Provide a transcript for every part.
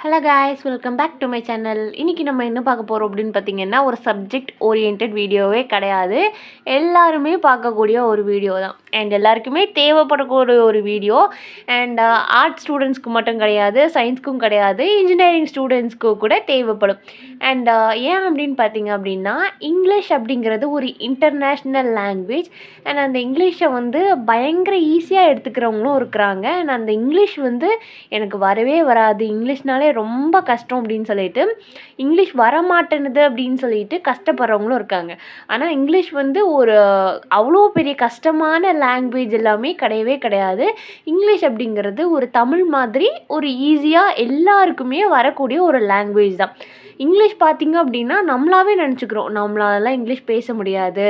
Hello guys, welcome back to my channel. இன்றைக்கி நம்ம என்ன பார்க்க போகிறோம் அப்படின்னு பார்த்தீங்கன்னா, ஒரு சப்ஜெக்ட் ஓரியன்ட் வீடியோவே கிடையாது. எல்லாருமே பார்க்கக்கூடிய ஒரு வீடியோ தான். அண்ட் எல்லாருக்குமே தேவைப்படக்கூடிய ஒரு வீடியோ. அண்ட் ஆர்ட்ஸ் ஸ்டூடெண்ட்ஸ்க்கு மட்டும் கிடையாது, சயின்ஸ்க்கும் கிடையாது, இன்ஜினியரிங் ஸ்டூடெண்ட்ஸ்க்கு கூட தேவைப்படும். அண்ட் ஏன் அப்படின்னு பார்த்தீங்க அப்படின்னா, இங்கிலீஷ் அப்படிங்கிறது ஒரு இன்டர்நேஷ்னல் லாங்குவேஜ். அண்ட் அந்த இங்கிலீஷை பயங்கர ஈஸியாக எடுத்துக்கிறவங்களும் இருக்கிறாங்க. அண்ட் அந்த இங்கிலீஷ் எனக்கு வரவே வராது, இங்கிலீஷ்னாலே ரொம்ப கஷ்டம் அப்படின்னு சொல்லிட்டு, இங்கிலீஷ் வரமாட்டேனுது அப்படின்னு சொல்லிட்டு கஷ்டப்படுறவங்களும் இருக்காங்க. ஆனால் இங்கிலீஷ் ஒரு அவ்வளோ பெரிய கஷ்டமான லாங்குவேஜ் எல்லாமே கிடையவே கிடையாது. இங்கிலீஷ் அப்படிங்கிறது ஒரு தமிழ் மாதிரி ஒரு ஈஸியாக எல்லாருக்குமே வரக்கூடிய ஒரு லாங்குவேஜ் தான். இங்கிலீஷ் பார்த்திங்க அப்படின்னா நம்மளாவே நினச்சிக்கிறோம், நம்மளாலலாம் இங்கிலீஷ் பேச முடியாது,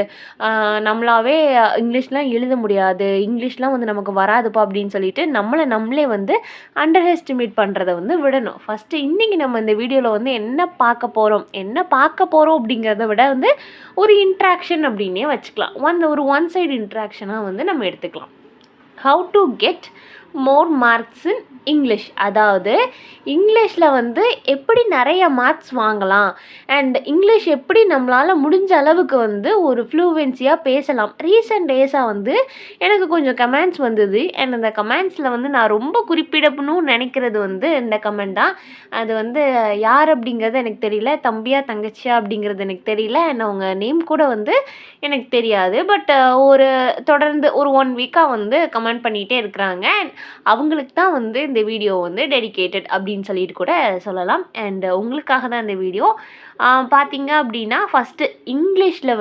நம்மளாவே இங்கிலீஷ்லாம் எழுத முடியாது, இங்கிலீஷ்லாம் நமக்கு வராதுப்பா அப்படின்னு சொல்லிட்டு நம்மளே அண்டர் எஸ்டிமேட் பண்ணுறதை விடணும். ஃபஸ்ட்டு இன்றைக்கி நம்ம இந்த வீடியோவில் என்ன பார்க்க போகிறோம் அப்படிங்கிறத விட ஒரு இன்ட்ராக்ஷன் அப்படின்னே வச்சுக்கலாம். ஒரு ஒன் சைடு இன்ட்ராக்ஷனாக நம்ம எடுத்துக்கலாம். How to get more marks in English, அதாவது இங்கிலீஷில் எப்படி நிறைய மார்க்ஸ் வாங்கலாம், அண்ட் இங்கிலீஷ் எப்படி நம்மளால் முடிஞ்ச அளவுக்கு ஒரு ஃப்ளூவென்சியாக பேசலாம். ரீசெண்ட் டேஸாக எனக்கு கொஞ்சம் கமெண்ட்ஸ் வந்தது. அண்ட் அந்த கமெண்ட்ஸில் நான் ரொம்ப குறிப்பிடணும்னு நினைக்கிறது இந்த கமெண்ட் தான். அது யார் அப்படிங்கிறது எனக்கு தெரியல, தம்பியா தங்கச்சியா அப்படிங்கிறது எனக்கு தெரியல, அண்ட் அவங்க நேம் கூட எனக்கு தெரியாது. பட் தொடர்ந்து ஒரு 1 வீக்காக கமெண்ட் பண்ணிகிட்டே இருக்கிறாங்க. அண்ட் அவங்களுக்கு தான் இந்த வீடியோ டெடிகேட்டட் அப்படின்னு சொல்லிட்டு கூட சொல்லலாம். அண்ட் உங்களுக்காக தான் இந்த வீடியோ. பார்த்தீங்க அப்படின்னா, ஃபஸ்ட்டு இங்கிலீஷில்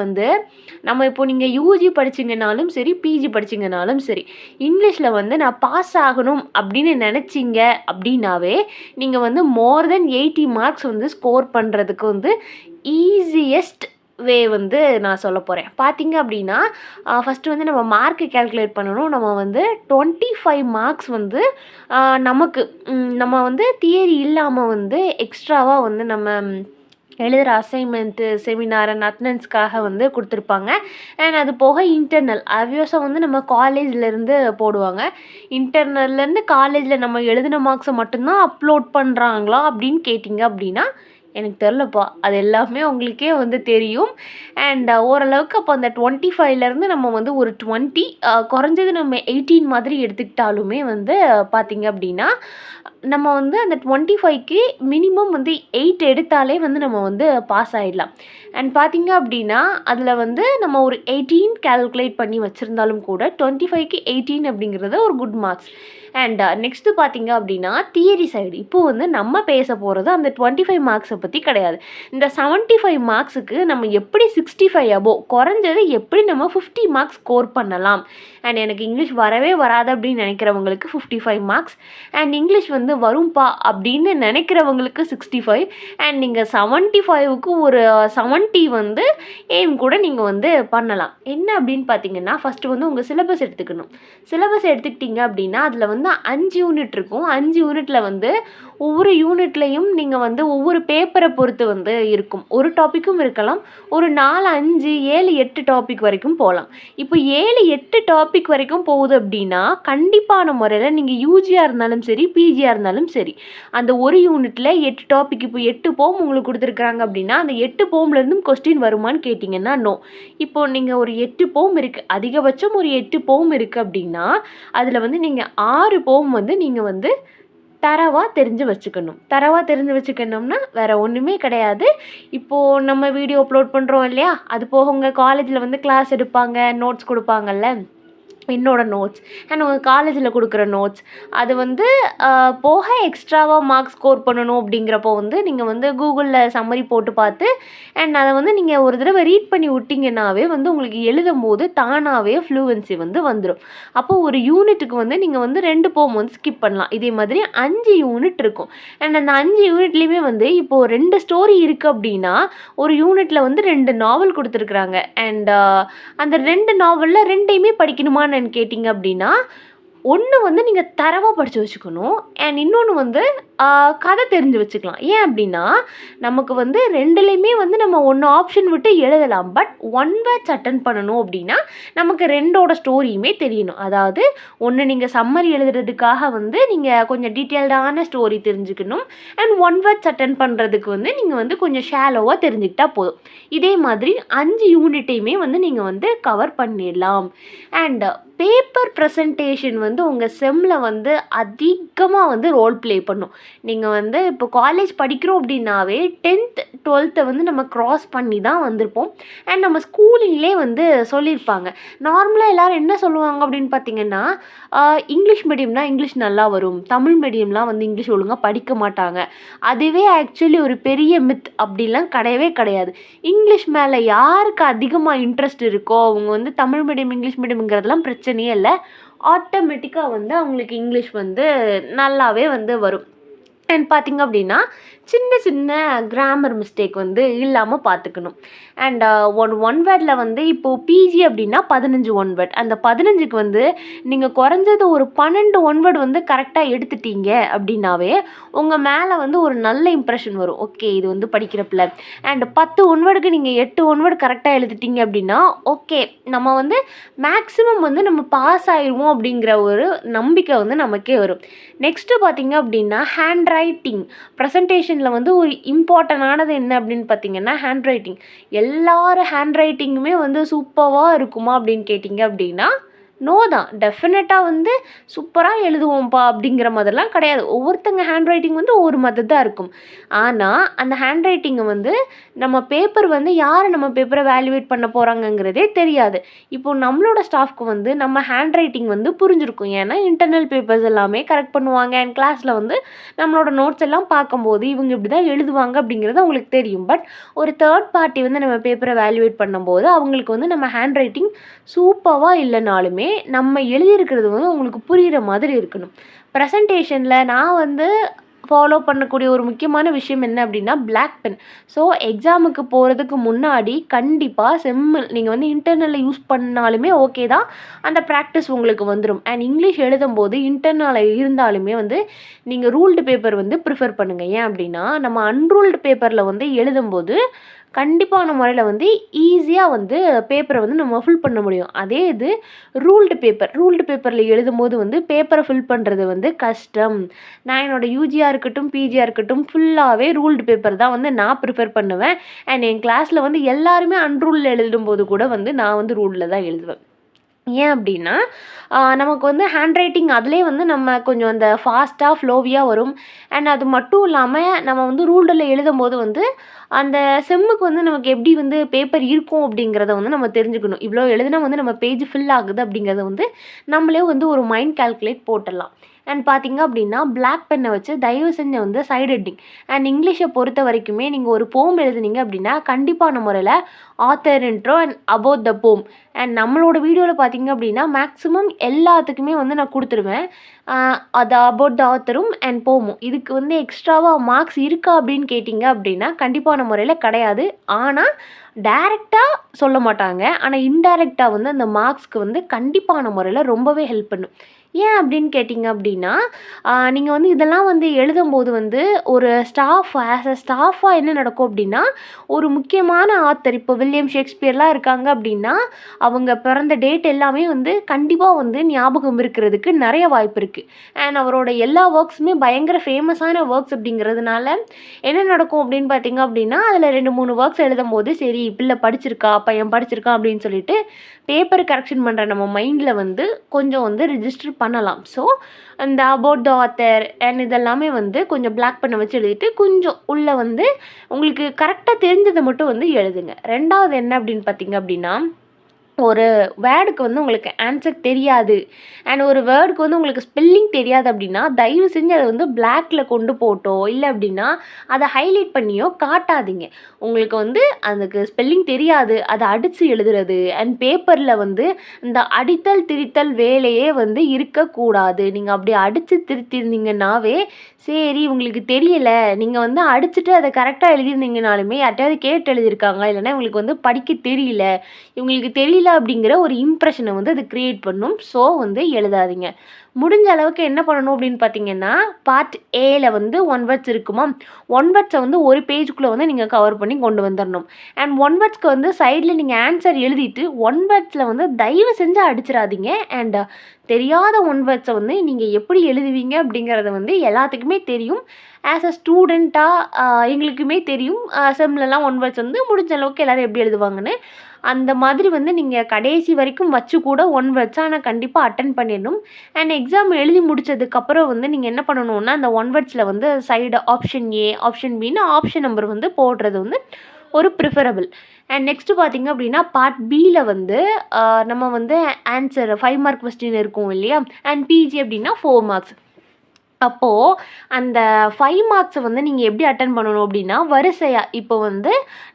நம்ம இப்போ நீங்கள் யூஜி படிச்சிங்கனாலும் சரி, பிஜி படிச்சிங்கனாலும் சரி, இங்கிலீஷில் நான் பாஸ் ஆகணும் அப்படின்னு நினச்சிங்க அப்படின்னாவே நீங்கள் மோர் தென் 80 மார்க்ஸ் ஸ்கோர் பண்ணுறதுக்கு ஈஸியஸ்ட் வே நான் சொல்ல போகிறேன். பார்த்தீங்க அப்படின்னா, ஃபஸ்ட்டு நம்ம மார்க்கு கேல்குலேட் பண்ணணும். நம்ம 25 மார்க்ஸ் நமக்கு நம்ம தியரி இல்லாமல் எக்ஸ்ட்ராவாக நம்ம எழுதுகிற அசைன்மெண்ட்டு, செமினார் அண்ட் அட்டனன்ஸ்க்காக கொடுத்துருப்பாங்க. அண்ட் அது போக இன்டர்னல் ஆப்வியஸாக நம்ம காலேஜ்லேருந்து போடுவாங்க. இன்டர்னல்லேருந்து காலேஜில் நம்ம எழுதின மார்க்ஸை மட்டும்தான் அப்லோட் பண்ணுறாங்களா அப்படின்னு கேட்டிங்க அப்படின்னா எனக்கு தெரிலப்பா. அது எல்லாமே உங்களுக்கே தெரியும். அண்ட் ஓரளவுக்கு அப்போ அந்த 25லேருந்து நம்ம ஒரு 20 குறைஞ்சது நம்ம 18 மாதிரி எடுத்துக்கிட்டாலுமே பார்த்திங்க அப்படின்னா நம்ம அந்த 25க்கு மினிமம் 8 எடுத்தாலே நம்ம பாஸ் ஆகிடலாம். அண்ட் பார்த்திங்க அப்படின்னா அதில் நம்ம ஒரு 18 கால்குலேட் பண்ணி வச்சுருந்தாலும் கூட 25க்கு 18 அப்படிங்கிறது ஒரு குட் மார்க்ஸ். அண்ட் நெக்ஸ்ட்டு பார்த்திங்க அப்படின்னா தியரி சைடு இப்போது நம்ம பேச போகிறது அந்த 25 மார்க்ஸை பற்றி கிடையாது. இந்த 75 மார்க்ஸுக்கு நம்ம எப்படி 65 அபோவ் குறைஞ்சது எப்படி நம்ம 50 மார்க்ஸ் ஸ்கோர் பண்ணலாம். அண்ட் எனக்கு இங்கிலீஷ் வரவே வராது அப்படின்னு நினைக்கிறவங்களுக்கு 55 மார்க்ஸ், அண்ட் இங்கிலீஷ் வரும்பா அப்படின்னு நினைக்கிறவங்களுக்கு 65, அண்ட் நீங்கள் 75க்கு ஒரு 70 எய்ம் கூட நீங்கள் பண்ணலாம். என்ன அப்படின்னு பார்த்தீங்கன்னா, ஃபஸ்ட்டு உங்கள் சிலபஸ் எடுத்துக்கணும். சிலபஸ் எடுத்துக்கிட்டிங்க அப்படின்னா அதில் 5 யூனிட் இருக்கும். 5 யூனிட்டில் ஒவ்வொரு யூனிட்லேயும் நீங்கள் ஒவ்வொரு பேப்பரை பொறுத்து இருக்கும். ஒரு டாப்பிக்கும் இருக்கலாம், ஒரு 4, 5, 7, 8 டாபிக் வரைக்கும் போகலாம். இப்போ 7, 8 டாபிக் வரைக்கும் போகுது அப்படின்னா கண்டிப்பான முறையில் நீங்கள் யூஜியாக இருந்தாலும் சரி, பிஜியாக இருந்தாலும் சரி, அந்த ஒரு யூனிட்டில் 8 டாபிக், இப்போ 8 போம் உங்களுக்கு கொடுத்துருக்குறாங்க அப்படின்னா அந்த 8 போம்லேருந்தும் கொஸ்டின் வருமானு கேட்டிங்கன்னா நோ. இப்போது நீங்கள் ஒரு 8 போம் இருக்குது, அதிகபட்சம் ஒரு 8 போம் இருக்குது அப்படின்னா அதில் நீங்கள் 6 போம் நீங்கள் தரவாக தெரிஞ்சு வச்சுக்கணும்னா வேறு ஒன்றுமே கிடையாது. இப்போது நம்ம வீடியோ அப்லோட் பண்ணுறோம் இல்லையா, அது போக உங்கள் காலேஜில் கிளாஸ் எடுப்பாங்க, நோட்ஸ் கொடுப்பாங்கல்ல, என்னோடய நோட்ஸ் அண்ட் உங்கள் காலேஜில் கொடுக்குற நோட்ஸ், அது போக எக்ஸ்ட்ராவாக மார்க்ஸ் ஸ்கோர் பண்ணணும் அப்படிங்கிறப்போ நீங்கள் கூகுளில் சம்மரி போட்டு பார்த்து அண்ட் அதை நீங்கள் ஒரு தடவை ரீட் பண்ணி விட்டிங்கன்னாவே உங்களுக்கு எழுதும் போது தானாகவே ஃப்ளூவன்சி வந்துடும். அப்போது ஒரு யூனிட்டுக்கு நீங்கள் 2 போம் ஸ்கிப் பண்ணலாம். இதே மாதிரி 5 யூனிட் இருக்கும். அண்ட் அந்த 5 யூனிட்லேயுமே இப்போது 2 ஸ்டோரி இருக்குது அப்படின்னா ஒரு யூனிட்டில் 2 நாவல் கொடுத்துருக்குறாங்க. அண்ட் அந்த 2 நாவலில் 2யுமே படிக்கணுமான்னு கேட்டிங்க அப்படின்னா ஒன்று நீங்கள் தரவாக படித்து வச்சுக்கணும், அண்ட் இன்னொன்று கதை தெரிஞ்சு வச்சுக்கலாம். ஏன் அப்படின்னா, நமக்கு வந்து 2லையுமே வந்து நம்ம ஒன்று ஆப்ஷன் விட்டு எழுதலாம். பட் ஒன் வேர்ட்ஸ் அட்டெண்ட் பண்ணணும் அப்படின்னா, நமக்கு 2ஓட ஸ்டோரியுமே தெரியணும். அதாவது ஒன்று நீங்கள் சம்மரி எழுதுறதுக்காக வந்து நீங்கள் கொஞ்சம் டீட்டெயில்டான ஸ்டோரி தெரிஞ்சுக்கணும். அண்ட் ஒன் வேர்ட்ஸ் அட்டெண்ட் பண்ணுறதுக்கு வந்து நீங்கள் வந்து கொஞ்சம் ஷாலோவாக தெரிஞ்சுக்கிட்டா போதும். இதே மாதிரி 5 யூனிட்டையுமே வந்து நீங்கள் வந்து கவர் பண்ணிடலாம். அண்ட் பேப்பர் ப்ரெசன்டேஷன் வந்து உங்கள் செம்மில் வந்து அதிகமாக வந்து ரோல் ப்ளே பண்ணும். நீங்கள் வந்து இப்போ காலேஜ் படிக்கிறோம் அப்படின்னாவே 10th 12th வந்து நம்ம க்ராஸ் பண்ணி தான் வந்திருப்போம். அண்ட் நம்ம ஸ்கூலிங்லே வந்து சொல்லியிருப்பாங்க. நார்மலாக எல்லோரும் என்ன சொல்லுவாங்க அப்படின்னு பார்த்தீங்கன்னா, இங்கிலீஷ் மீடியம்னா இங்கிலீஷ் நல்லா வரும், தமிழ் மீடியம்லாம் வந்து இங்கிலீஷ் ஒழுங்காக படிக்க மாட்டாங்க. அதுவே ஆக்சுவலி ஒரு பெரிய மித். அப்படிலாம் கிடையவே கிடையாது. இங்கிலீஷ் மேலே யாருக்கு அதிகமாக இன்ட்ரெஸ்ட் இருக்கோ அவங்க வந்து தமிழ் மீடியம் இங்கிலீஷ் மீடியம்ங்கிறதுலாம் பிரச்சனையே இல்லை. ஆட்டோமேட்டிக்காக வந்து அவங்களுக்கு இங்கிலீஷ் வந்து நல்லாவே வந்து வரும். அண்ட் பார்த்திங்க அப்படின்னா சின்ன சின்ன கிராமர் மிஸ்டேக் வந்து இல்லாமல் பார்த்துக்கணும். அண்ட் ஒன் வேர்டில் வந்து இப்போது பிஜி அப்படின்னா 15 ஒன் வேர்ட். அந்த 15க்கு வந்து நீங்கள் குறைஞ்சது ஒரு 12 ஒன் வேர்டு வந்து கரெக்டாக எடுத்துட்டீங்க அப்படின்னாவே உங்கள் மேலே வந்து ஒரு நல்ல இம்ப்ரெஷன் வரும். ஓகே, இது வந்து படிக்கிற பிள்ளை. அண்ட் 10 ஒன் வேர்டுக்கு நீங்கள் 8 ஒன் வேர்டு கரெக்டாக எழுதிட்டீங்க அப்படின்னா ஓகே, நம்ம வந்து மேக்ஸிமம் வந்து நம்ம பாஸ் ஆயிடுவோம் அப்படிங்கிற ஒரு நம்பிக்கை வந்து நமக்கே வரும். நெக்ஸ்ட்டு பார்த்திங்க அப்படின்னா ஹேண்ட் ரைட்டிங் ப்ரெசன்டேஷனில் வந்து ஒரு இம்பார்ட்டண்டானது என்ன அப்படின்னு பார்த்தீங்கன்னா ஹேண்ட் ரைட்டிங். எல்லாரும் ஹேண்ட் ரைட்டிங்குமே வந்து சூப்பராக இருக்குமா அப்படின்னு கேட்டிங்க அப்படின்னா நோ தான். டெஃபினட்டாக வந்து சூப்பராக எழுதுவோம்ப்பா அப்படிங்கிற மாதிரிலாம் கிடையாது. ஒவ்வொருத்தங்க ஹேண்ட் ரைட்டிங் வந்து ஒவ்வொரு மாதிரி தான் இருக்கும். ஆனால் அந்த ஹேண்ட் ரைட்டிங்கை வந்து நம்ம பேப்பர் வந்து யார் நம்ம பேப்பரை வேல்யூவேட் பண்ண போகிறாங்கங்கிறதே தெரியாது. இப்போது நம்மளோட ஸ்டாஃப்க்கு வந்து நம்ம ஹேண்ட் ரைட்டிங் வந்து புரிஞ்சிருக்கும். ஏன்னா இன்டர்னல் பேப்பர்ஸ் எல்லாமே கரெக்ட் பண்ணுவாங்க. அண்ட் கிளாஸில் வந்து நம்மளோட நோட்ஸ் எல்லாம் பார்க்கும்போது இவங்க இப்படி தான் எழுதுவாங்க அப்படிங்கிறது அவங்களுக்கு தெரியும். பட் ஒரு தேர்ட் பார்ட்டி வந்து நம்ம பேப்பரை வேல்யூவேட் பண்ணும்போது அவங்களுக்கு வந்து நம்ம ஹேண்ட் ரைட்டிங் சூப்பராக இல்லைனாலுமே நம்ம எழுதியிருக்கிறது வந்து உங்களுக்கு புரிகிற மாதிரி இருக்கணும். ப்ரெசன்டேஷனில் நான் வந்து ஃபாலோ பண்ணக்கூடிய ஒரு முக்கியமான விஷயம் என்ன அப்படின்னா பிளாக் பென். ஸோ எக்ஸாமுக்கு போகிறதுக்கு முன்னாடி கண்டிப்பாக செம்மில் நீங்கள் வந்து இன்டர்னலில் யூஸ் பண்ணாலுமே ஓகே தான், அந்த ப்ராக்டிஸ் உங்களுக்கு வந்துடும். அண்ட் இங்கிலீஷ் எழுதும்போது இன்டர்னலில் இருந்தாலுமே வந்து நீங்கள் ரூல்டு பேப்பர் வந்து ப்ரிஃபர் பண்ணுங்கள். ஏன் அப்படின்னா நம்ம அன்ரூல்டு பேப்பரில் வந்து எழுதும்போது கண்டிப்பான முறையில் வந்து ஈஸியாக வந்து பேப்பரை வந்து நம்ம ஃபில் பண்ண முடியும். அதே இது ரூல்டு பேப்பரில் எழுதும்போது வந்து பேப்பரை ஃபில் பண்ணுறது வந்து கஷ்டம். நான் என்னோடய யூஜியாக இருக்கட்டும் பிஜியாக இருக்கட்டும் ஃபுல்லாகவே ரூல்டு பேப்பர் தான் வந்து நான் ப்ரிஃபர் பண்ணுவேன். அண்ட் என் கிளாஸில் வந்து எல்லாருமே அன்ரூலில் எழுதும்போது கூட வந்து நான் வந்து ரூலில் தான் எழுதுவேன். ஏன் அப்படின்னா நமக்கு வந்து ஹேண்ட் ரைட்டிங் அதிலே வந்து நம்ம கொஞ்சம் அந்த ஃபாஸ்ட்டாக ஃப்ளோவியாக வரும். அண்ட் அது மட்டும் இல்லாமல் நம்ம வந்து ரூல்டில் எழுதும்போது வந்து அந்த செம்முக்கு வந்து நமக்கு எப்படி வந்து பேப்பர் இருக்கும் அப்படிங்கிறத வந்து நம்ம தெரிஞ்சுக்கணும். இவ்வளோ எழுதுனா வந்து நம்ம பேஜ் ஃபில் ஆகுது அப்படிங்கிறத வந்து நம்மளே வந்து ஒரு மைண்ட் கால்குலேட் போட்டுடலாம். அண்ட் பார்த்திங்க அப்படின்னா பிளாக் பென்னை வச்சு தயவு செஞ்சு வந்து சைடு ஹெட்டிங் அண்ட் இங்கிலீஷை பொறுத்த வரைக்குமே நீங்கள் ஒரு போம் எழுதுனீங்க அப்படின்னா கண்டிப்பான முறையில் author intro and about the போம். அண்ட் நம்மளோட வீடியோவில் பார்த்திங்க அப்படின்னா மேக்ஸிமம் எல்லாத்துக்குமே வந்து நான் கொடுத்துருவேன். அது அபவுட் த ஆத்தரும் அண்ட் போமும். இதுக்கு வந்து எக்ஸ்ட்ராவாக மார்க்ஸ் இருக்கா அப்படின்னு கேட்டிங்க அப்படின்னா கண்டிப்பான முறையில் கிடையாது. ஆனால் டைரெக்டாக சொல்ல மாட்டாங்க. ஆனால் இன்டைரக்டாக வந்து அந்த மார்க்ஸ்க்கு வந்து கண்டிப்பான முறையில் ரொம்பவே ஹெல்ப் பண்ணும். ஏன் அப்படின்னு கேட்டிங்க அப்படின்னா நீங்கள் வந்து இதெல்லாம் வந்து எழுதும்போது வந்து ஒரு ஆஸ் அ ஸ்டாஃபாக என்ன நடக்கும் அப்படின்னா ஒரு முக்கியமான ஆத்தர் இப்போ வில்லியம் ஷேக்ஸ்பியர்லாம் இருக்காங்க அப்படின்னா அவங்க பிறந்த டேட் எல்லாமே வந்து கண்டிப்பாக வந்து ஞாபகம் இருக்கிறதுக்கு நிறைய வாய்ப்பு இருக்குது. அண்ட் அவரோட எல்லா ஒர்க்ஸுமே பயங்கர ஃபேமஸான ஒர்க்ஸ் அப்படிங்கிறதுனால என்ன நடக்கும் அப்படின்னு பார்த்தீங்க அப்படின்னா அதில் 2-3 ஒர்க்ஸ் எழுதும்போது சரி பிள்ளை படிச்சிருக்கா பையன் படிச்சிருக்கான் அப்படின்னு சொல்லிட்டு பேப்பர் கரெக்ஷன் பண்ணுற நம்ம மைண்டில் வந்து கொஞ்சம் வந்து ரிஜிஸ்டர் பண்ணலாம். ஸோ அந்த அபவுட் த ஆத்தர் அண்ட் இதெல்லாமே வந்து கொஞ்சம் பிளாக் பண்ண வச்சு எழுதிட்டு கொஞ்சம் உள்ளே வந்து உங்களுக்கு கரெக்டாக தெரிஞ்சதை மட்டும் வந்து எழுதுங்க. ரெண்டாவது என்ன அப்படின்னு பார்த்தீங்க அப்படின்னா ஒரு வேர்டுக்கு வந்து உங்களுக்கு ஆன்சர் தெரியாது அண்ட் ஒரு வேர்டுக்கு வந்து உங்களுக்கு ஸ்பெல்லிங் தெரியாது அப்படின்னா தயவு செஞ்சு அதை வந்து பிளாக்ல கொண்டு போட்டோ இல்லை அப்படின்னா அதை ஹைலைட் பண்ணியோ காட்டாதீங்க. உங்களுக்கு வந்து அதுக்கு ஸ்பெல்லிங் தெரியாது அதை அடித்து எழுதுறது அண்ட் பேப்பரில் வந்து இந்த அடித்தல் திரித்தல் வேலையே வந்து இருக்கக்கூடாது. நீங்கள் அப்படி அடித்து திருத்திருந்தீங்கன்னாவே சரி உங்களுக்கு தெரியலை, நீங்கள் வந்து அடிச்சுட்டு அதை கரெக்டாக எழுதியிருந்தீங்கனாலுமே யார்ட்டையாவது கேட்டு எழுதியிருக்காங்க இல்லைன்னா இவங்களுக்கு வந்து படிக்க தெரியல இவங்களுக்கு தெரியல அப்படிங்கிற ஒரு இம்ப்ரெஷனை வந்து அது க்ரியேட் பண்ணும். ஸோ வந்து எழுதாதீங்க. முடிஞ்ச அளவுக்கு என்ன பண்ணணும் அப்படின்னு பார்த்தீங்கன்னா, பார்ட் ஏல வந்து 1 வேர்ட்ஸ் இருக்குமா, 1 வேர்ட்ஸை வந்து ஒரு பேஜுக்குள்ளே வந்து நீங்கள் கவர் பண்ணி கொண்டு வந்துடணும். அண்ட் 1 வேர்ட்ஸ்க்கு வந்து சைடில் நீங்கள் ஆன்சர் எழுதிட்டு 1 வேர்ட்ஸில் வந்து தயவு செஞ்சு அடிச்சிடாதீங்க. அண்ட் தெரியாத 1 வேர்ட்ஸை வந்து நீங்கள் எப்படி எழுதுவீங்க அப்படிங்கிறது வந்து எல்லாத்துக்குமே தெரியும். ஆஸ் அ ஸ்டூடெண்ட்டாக எங்களுக்குமே தெரியும். செம்லலாம் 1 வேர்ட்ஸ் வந்து முடிஞ்ச அளவுக்கு எல்லோரும் எப்படி எழுதுவாங்கன்னு. அந்த மாதிரி வந்து நீங்கள் கடைசி வரைக்கும் வச்சு கூட 1 வேர்ட்ஸை ஆனால் கண்டிப்பாக அட்டன் பண்ணிடணும். அண்ட் எக்ஸாம் எழுதி முடிச்சதுக்கப்புறம் வந்து நீங்கள் என்ன பண்ணணும்னா, அந்த 1 வேர்ட்ஸில் வந்து side option A, option pin option number வந்து போடுறது வந்து ஒரு ப்ரிஃபரபிள். அண்ட் நெக்ஸ்ட்டு பார்த்தீங்க அப்படின்னா, பார்ட் பியில் வந்து நம்ம வந்து ஆன்சர் 5 மார்க் கொஸ்டின் இருக்கும் இல்லையா, அண்ட் பிஜி அப்படின்னா 4 மார்க்ஸ். அப்போது அந்த 5 மார்க்ஸை வந்து நீங்கள் எப்படி அட்டன் பண்ணணும் அப்படின்னா, வரிசையாக இப்போ வந்து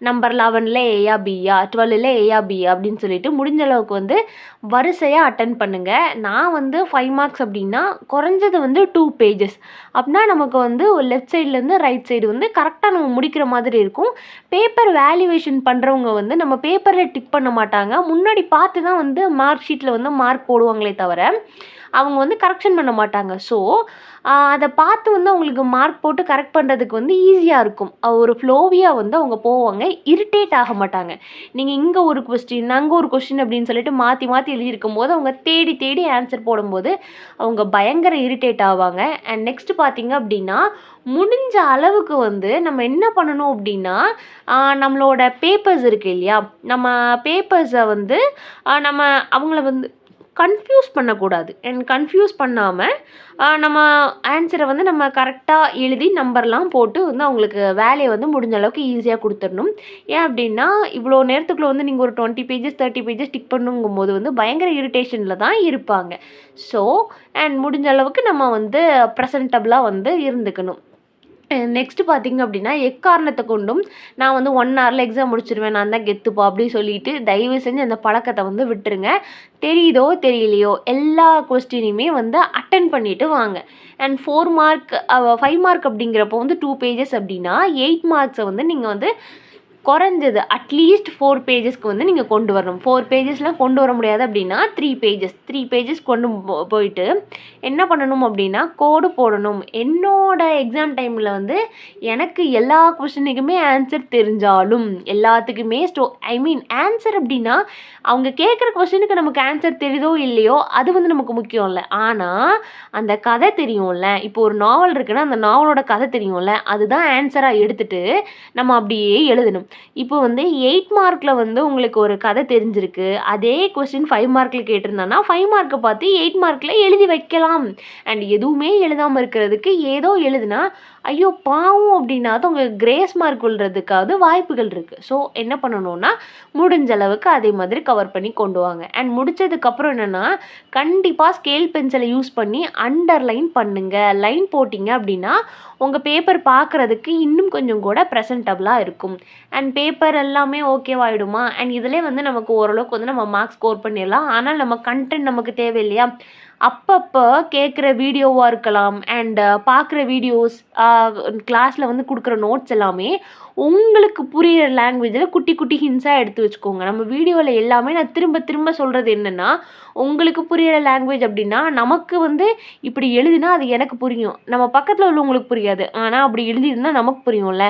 நம்பர் 11ல் ஏயா பியா, 12ல் ஏயா பியா அப்படின்னு சொல்லிட்டு முடிஞ்ச அளவுக்கு வந்து வரிசையாக அட்டன் பண்ணுங்கள். நான் வந்து 5 மார்க்ஸ் அப்படின்னா குறைஞ்சது வந்து 2 பேஜஸ் அப்படின்னா நமக்கு வந்து லெஃப்ட் சைட்லேருந்து ரைட் சைடு வந்து கரெக்டாக நம்ம முடிக்கிற மாதிரி இருக்கும். பேப்பர் வேல்யூவேஷன் பண்ணுறவங்க வந்து நம்ம பேப்பரில் டிக் பண்ண மாட்டாங்க, முன்னாடி பார்த்து தான் வந்து மார்க் ஷீட்டில் வந்து மார்க் போடுவாங்களே தவிர அவங்க வந்து கரெக்ஷன் பண்ண மாட்டாங்க. ஸோ அதை பார்த்து வந்து அவங்களுக்கு மார்க் போட்டு கரெக்ட் பண்ணுறதுக்கு வந்து ஈஸியாக இருக்கும். ஒரு ஃப்ளோவியாக வந்து அவங்க போவாங்க, இரிட்டேட் ஆக மாட்டாங்க. நீங்கள் இங்கே ஒரு கொஸ்டின் அங்கே ஒரு கொஸ்டின் அப்படின்னு சொல்லிட்டு மாற்றி மாற்றி எழுதியிருக்கும் போது அவங்க தேடி தேடி ஆன்சர் போடும்போது அவங்க பயங்கர இரிட்டேட் ஆவாங்க. அண்ட் நெக்ஸ்ட் பார்த்தீங்க அப்படின்னா, முடிஞ்ச அளவுக்கு வந்து நம்ம என்ன பண்ணணும் அப்படின்னா, நம்மளோட பேப்பர்ஸ் இருக்குது இல்லையா, நம்ம பேப்பர்ஸை வந்து நம்ம அவங்கள வந்து கன்ஃப்யூஸ் பண்ணக்கூடாது. அண்ட் கன்ஃப்யூஸ் பண்ணாமல் நம்ம ஆன்சரை வந்து நம்ம கரெக்டாக எழுதி நம்பர்லாம் போட்டு வந்து அவங்களுக்கு வேலையை வந்து முடிஞ்ச அளவுக்கு ஈஸியாக கொடுத்துடணும். ஏன் அப்படின்னா, இவ்வளோ நேரத்துக்குள்ளே வந்து நீங்கள் ஒரு 20 பேஜஸ் 30 பேஜஸ் டிக் பண்ணுங்கும் போது வந்து பயங்கர இரிட்டேஷனில் தான் இருப்பாங்க. ஸோ அண்ட் முடிஞ்ச அளவுக்கு நம்ம வந்து ப்ரெசன்டபுளாக வந்து இருந்துக்கணும். நெக்ஸ்ட்டு பார்த்தீங்க அப்படின்னா, எக்காரணத்தை கொண்டும் நான் வந்து 1 ஹவரில் எக்ஸாம் முடிச்சிருவேன், நான் தான் கெத்துப்பா அப்படி சொல்லிட்டு தயவு செஞ்சு அந்த பழக்கத்தை வந்து விட்டுருங்க. தெரியுதோ தெரியலையோ எல்லா கொஸ்டினையுமே வந்து அட்டன் பண்ணிவிட்டு வாங்க. அண்ட் 4 மார்க் 5 மார்க் அப்படிங்கிறப்போ வந்து 2 பேஜஸ் அப்படின்னா 8 மார்க்ஸை வந்து நீங்கள் வந்து குறைஞ்சது அட்லீஸ்ட் 4 பேஜஸ்க்கு வந்து நீங்கள் கொண்டு வரணும். 4 பேஜஸ்லாம் கொண்டு வர முடியாது அப்படின்னா 3 பேஜஸ் கொண்டு போயிட்டு என்ன பண்ணணும் அப்படின்னா, கோடு போடணும். என்னோட எக்ஸாம் டைமில் வந்து எனக்கு எல்லா கொஸ்டினுக்குமே ஆன்சர் தெரிஞ்சாலும் எல்லாத்துக்குமே ஆன்சர் அப்படின்னா அவங்க கேட்குற கொஸ்டினுக்கு நமக்கு ஆன்சர் தெரியுதோ இல்லையோ அது வந்து நமக்கு முக்கியம் இல்லை. ஆனால் அந்த கதை தெரியும்ல, இப்போ ஒரு நாவல் இருக்குன்னா அந்த நாவலோட கதை தெரியும்ல, அதுதான் ஆன்சராக எடுத்துகிட்டு நம்ம அப்படியே எழுதணும். இப்போ வந்து 8 மார்க்கில் வந்து உங்களுக்கு ஒரு கதை தெரிஞ்சிருக்கு, அதே கொஸ்டின் 5 மார்க்கில் கேட்டிருந்தானா 5 மார்க்கை பார்த்து 8 மார்க்கில் எழுதி வைக்கலாம். அண்ட் எதுவுமே எழுதாமல் இருக்கிறதுக்கு ஏதோ எழுதுனா ஐயோ பாவம் அப்படின்னா தான் உங்களுக்கு கிரேஸ் மார்க் விழுறதுக்காவது வாய்ப்புகள் இருக்குது. ஸோ என்ன பண்ணணும்னா, முடிஞ்ச அளவுக்கு அதே மாதிரி கவர் பண்ணி கொண்டு வாங்க. அண்ட் முடித்ததுக்கப்புறம் என்னென்னா, கண்டிப்பாக ஸ்கேல் பென்சிலை யூஸ் பண்ணி அண்டர்லைன் பண்ணுங்கள். லைன் போட்டிங்க அப்படின்னா உங்கள் பேப்பர் பார்க்குறதுக்கு இன்னும் கொஞ்சம் கூட ப்ரெசன்டபுளாக இருக்கும். அண்ட் பேப்பர் எல்லாமே ஓகேவாயிடுமா, அண்ட் இதிலே வந்து நமக்கு ஓரளவுக்கு வந்து நம்ம மார்க்ஸ் ஸ்கோர் பண்ணிடலாம். ஆனால் நம்ம கண்டென்ட் நமக்கு தேவை இல்லையா, அப்பப்போ கேட்குற வீடியோவாக இருக்கலாம் அண்ட் பார்க்குற வீடியோஸ், கிளாஸில் வந்து கொடுக்குற நோட்ஸ் எல்லாமே உங்களுக்கு புரிகிற லாங்குவேஜில் குட்டி குட்டி ஹிண்ட்ஸாக எடுத்து வச்சுக்கோங்க. நம்ம வீடியோவில் எல்லாமே நான் திரும்ப திரும்ப சொல்கிறது என்னென்னா, உங்களுக்கு புரிகிற லாங்குவேஜ் அப்படின்னா நமக்கு வந்து இப்படி எழுதினா அது எனக்கு புரியும், நம்ம பக்கத்தில் உள்ளவங்களுக்கு புரியாது, ஆனால் அப்படி எழுதியிருந்தால் நமக்கு புரியும்ல.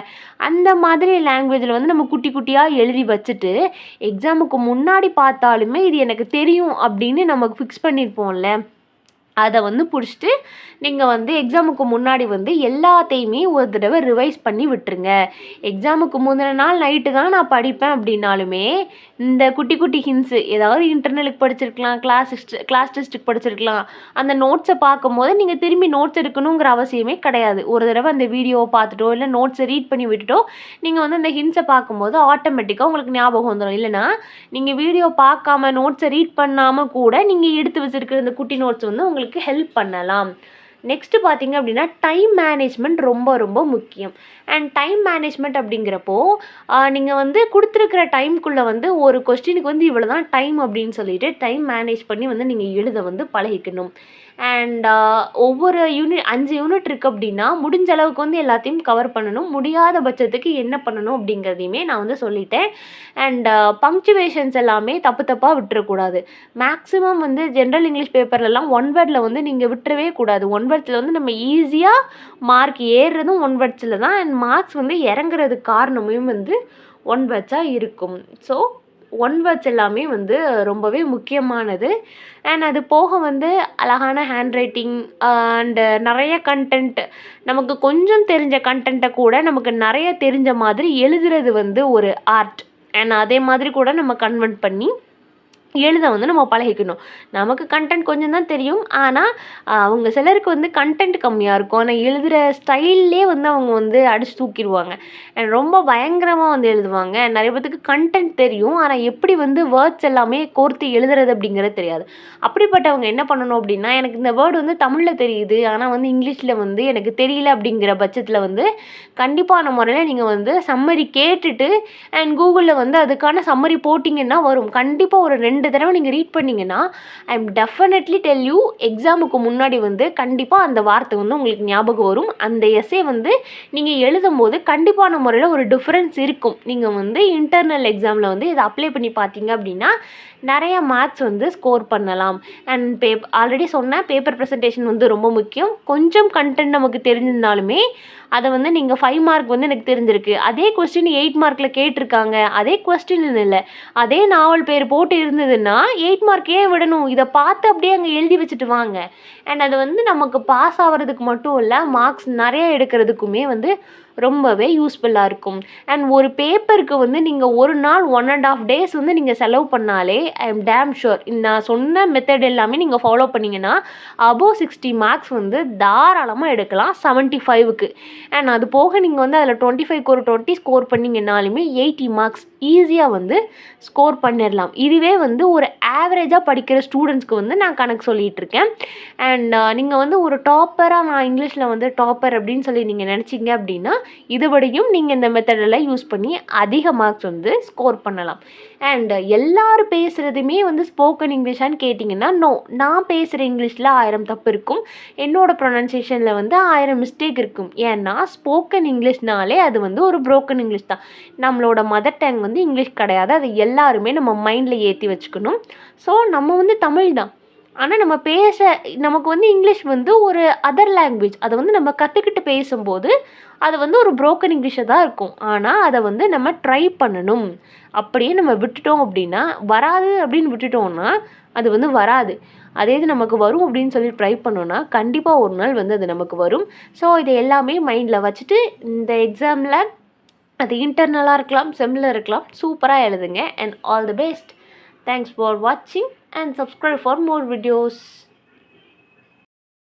அந்த மாதிரி லாங்குவேஜில் வந்து நம்ம குட்டி குட்டியாக எழுதி வச்சுட்டு எக்ஸாமுக்கு முன்னாடி பார்த்தாலுமே இது எனக்கு தெரியும் அப்படின்னு நமக்கு ஃபிக்ஸ் பண்ணியிருப்போம்ல, அதை வந்து பிடிச்சிட்டு நீங்கள் வந்து எக்ஸாமுக்கு முன்னாடி வந்து எல்லாத்தையுமே ஒரு தடவை ரிவைஸ் பண்ணி விட்டுருங்க. எக்ஸாமுக்கு முந்தின நாள் நைட்டு தான் நான் படிப்பேன் அப்படின்னாலுமே இந்த குட்டி குட்டி ஹிண்ட்ஸு ஏதாவது இன்டர்னலுக்கு படிச்சிருக்கலாம், கிளாஸ் டெஸ்ட்டுக்கு படிச்சிருக்கலாம், அந்த நோட்ஸை பார்க்கும்போது நீங்கள் திரும்பி நோட்ஸ் எடுக்கணுங்கிற அவசியமே கிடையாது. ஒரு தடவை அந்த வீடியோவை பார்த்துட்டோ இல்லை நோட்ஸை ரீட் பண்ணி விட்டுட்டோ நீங்கள் வந்து அந்த ஹிண்ட்ஸை பார்க்கும்போது ஆட்டோமேட்டிக்காக உங்களுக்கு ஞாபகம் வந்துடும். இல்லைனா நீங்கள் வீடியோ பார்க்காம நோட்ஸை ரீட் பண்ணாமல் கூட நீங்கள் எடுத்து வச்சுருக்கிற இந்த குட்டி நோட்ஸ் வந்து உங்களுக்கு ஹெல்ப் பண்ணலாம். நெக்ஸ்ட்டு பார்த்தீங்க அப்படின்னா, டைம் மேனேஜ்மெண்ட் ரொம்ப ரொம்ப முக்கியம். அண்ட் டைம் மேனேஜ்மெண்ட் அப்படிங்கிறப்போ நீங்கள் வந்து கொடுத்துருக்கிற டைம்குள்ளே வந்து ஒரு கொஸ்டினுக்கு வந்து இவ்வளோ தான் டைம் அப்படின்னு சொல்லிட்டு டைம் மேனேஜ் பண்ணி வந்து நீங்கள் எழுத வந்து பழகிக்கணும். அண்ட் ஒவ்வொரு யூனிட் 5 யூனிட் இருக்குது அப்படின்னா முடிஞ்ச அளவுக்கு வந்து எல்லாத்தையும் கவர் பண்ணணும். முடியாத பட்சத்துக்கு என்ன பண்ணணும் அப்படிங்கிறதையுமே நான் வந்து சொல்லிட்டேன். அண்ட் பங்க்சுவேஷன்ஸ் எல்லாமே தப்பு தப்பாக விட்டுறக்கூடாது. மேக்ஸிமம் வந்து ஜென்ரல் இங்கிலீஷ் பேப்பர்லலாம் ஒன் வேர்டில் வந்து நீங்கள் விட்டுறவே கூடாது. ஒன் வேர்ட்ஸில் வந்து நம்ம ஈஸியாக மார்க் ஏறுறதும் ஒன் வேர்ட்ஸில் தான். அண்ட் மார்க்ஸ் வந்து இறங்குறதுக்கு காரணமும் வந்து ஒன் வேர்ட்ஸாக இருக்கும். ஸோ ஒன் வேர்ட்ஸ் எல்லாமே வந்து ரொம்பவே முக்கியமானது. அண்ட் அது போக வந்து அழகான ஹேண்ட் ரைட்டிங் அண்டு நிறைய கண்டென்ட், நமக்கு கொஞ்சம் தெரிஞ்ச கண்டென்ட்டை கூட நமக்கு நிறைய தெரிஞ்ச மாதிரி எழுதுறது வந்து ஒரு ஆர்ட். அண்ட் அதே மாதிரி கூட நம்ம கன்வெர்ட் பண்ணி எழுத வந்து நம்ம பழகிக்கணும். நமக்கு கண்டென்ட் கொஞ்சம் தான் தெரியும். ஆனால் அவங்க சிலருக்கு வந்து கண்டென்ட் கம்மியாக இருக்கும். ஆனால் எழுதுகிற ஸ்டைல்லே வந்து அவங்க வந்து அடிச்சு தூக்கிடுவாங்க. ரொம்ப பயங்கரமாக வந்து எழுதுவாங்க. நிறைய பேத்துக்கு கண்டென்ட் தெரியும். ஆனால் எப்படி வந்து வேர்ட்ஸ் எல்லாமே கோர்த்து எழுதுறது அப்படிங்கிறது தெரியாது. அப்படிப்பட்டவங்க என்ன பண்ணணும் அப்படின்னா, எனக்கு இந்த வேர்டு வந்து தமிழில் தெரியுது, ஆனால் வந்து இங்கிலீஷில் வந்து எனக்கு தெரியல அப்படிங்கிற பட்சத்தில் வந்து கண்டிப்பான முறையில் நீங்கள் வந்து சம்மரி கேட்டுட்டு அண்ட் கூகுளில் வந்து அதுக்கான சம்மரி போட்டிங்கன்னா வரும். கண்டிப்பாக ஒரு 2 தடவை நீங்கள் ரீட் பண்ணிங்கன்னா I am definitely tell you எக்ஸாமுக்கு முன்னாடி வந்து கண்டிப்பாக அந்த வார்த்தை வந்து உங்களுக்கு ஞாபகம் வரும். அந்த எஸ்ஸே வந்து நீங்கள் எழுதும்போது கண்டிப்பான முறையில் ஒரு டிஃப்ரென்ஸ் இருக்கும். நீங்கள் வந்து இன்டர்னல் எக்ஸாமில் வந்து இதை அப்ளை பண்ணி பார்த்தீங்க அப்படின்னா நிறைய மார்க்ஸ் வந்து ஸ்கோர் பண்ணலாம். அண்ட் ஆல்ரெடி சொன்னேன், பேப்பர் ப்ரெசன்டேஷன் வந்து ரொம்ப முக்கியம். கொஞ்சம் கண்டென்ட் நமக்கு தெரிஞ்சிருந்தாலுமே அதை வந்து நீங்கள் 5 மார்க் வந்து எனக்கு தெரிஞ்சிருக்கு, அதே கொஸ்டின் 8 மார்க்கில் கேட்டிருக்காங்க, அதே கொஸ்டின் இல்லை, அதே நாவல் பேர் போட்டு இருந்ததுன்னா 8 மார்க் ஏன் விடணும்? இதை பார்த்து அப்படியே அங்கே எழுதி வச்சுட்டு வாங்க. அண்ட் அது வந்து நமக்கு பாஸ் ஆகிறதுக்கு மட்டும் இல்லை, மார்க்ஸ் நிறைய எடுக்கிறதுக்குமே வந்து ரொம்பவே யூஸ்ஃபுல்லாக இருக்கும். அண்ட் ஒரு பேப்பருக்கு வந்து நீங்கள் ஒரு நாள் 1.5 days வந்து நீங்கள் செலவு பண்ணாலே ஐ எம் டேம் ஷுர் நான் சொன்ன மெத்தட் எல்லாமே நீங்கள் ஃபாலோ பண்ணிங்கன்னா அபோவ் 60 மார்க்ஸ் வந்து தாராளமாக எடுக்கலாம் 75க்கு. அண்ட் அது போக நீங்கள் வந்து அதில் 25க்கு ஒரு 20 ஸ்கோர் பண்ணிங்கன்னாலுமே 80 மார்க்ஸ் ஈஸியாக வந்து ஸ்கோர் பண்ணிடலாம். இதுவே வந்து ஒரு ஆவரேஜாக படிக்கிற ஸ்டூடெண்ட்ஸ்க்கு வந்து நான் கணக்கு சொல்லிகிட்டு இருக்கேன். அண்ட் நீங்கள் வந்து ஒரு டாப்பராக, நான் இங்கிலீஷில் வந்து டாப்பர் அப்படின்னு சொல்லி நீங்கள் நினச்சிங்க அப்படின்னா இதுபடியும் நீங்கள் இந்த மெத்தடெல்லாம் யூஸ் பண்ணி அதிக மார்க்ஸ் வந்து ஸ்கோர் பண்ணலாம். அண்ட் எல்லாரும் பேசுகிறதுமே வந்து ஸ்போக்கன் இங்கிலீஷான்னு கேட்டிங்கன்னா நோ, நான் பேசுகிற இங்கிலீஷில் 1000 தப்பு இருக்கும், என்னோடய ப்ரொனன்சியேஷனில் வந்து 1000 மிஸ்டேக் இருக்கும். ஏன்னா ஸ்போக்கன் இங்கிலீஷ்னாலே அது வந்து ஒரு ப்ரோக்கன் இங்கிலீஷ் தான். நம்மளோட மதர் டங் வந்து இங்கிலீஷ் கிடையாது. அது எல்லாருமே நம்ம மைண்டில் ஏற்றி வச்சுக்கணும். ஸோ நம்ம வந்து தமிழ் தான், ஆனால் நம்ம நமக்கு வந்து இங்கிலீஷ் வந்து ஒரு அதர் லாங்குவேஜ். அதை வந்து நம்ம கற்றுக்கிட்டு பேசும்போது அது வந்து ஒரு ப்ரோக்கன் இங்கிலீஷாக தான் இருக்கும். ஆனால் அதை வந்து நம்ம ட்ரை பண்ணணும். அப்படியே நம்ம விட்டுட்டோம் அப்படின்னா வராது அப்படின்னு விட்டுட்டோம்னா அது வந்து வராது. அதே இது நமக்கு வரும் அப்படின்னு சொல்லி ட்ரை பண்ணோன்னா கண்டிப்பாக ஒரு நாள் வந்து அது நமக்கு வரும். ஸோ இதை எல்லாமே மைண்டில் வச்சுட்டு இந்த எக்ஸாமில் அது இன்டர்னலாக இருக்கலாம், செம்மில் இருக்கலாம், சூப்பராக எழுதுங்க. And all the best. Thanks for watching and subscribe for more videos.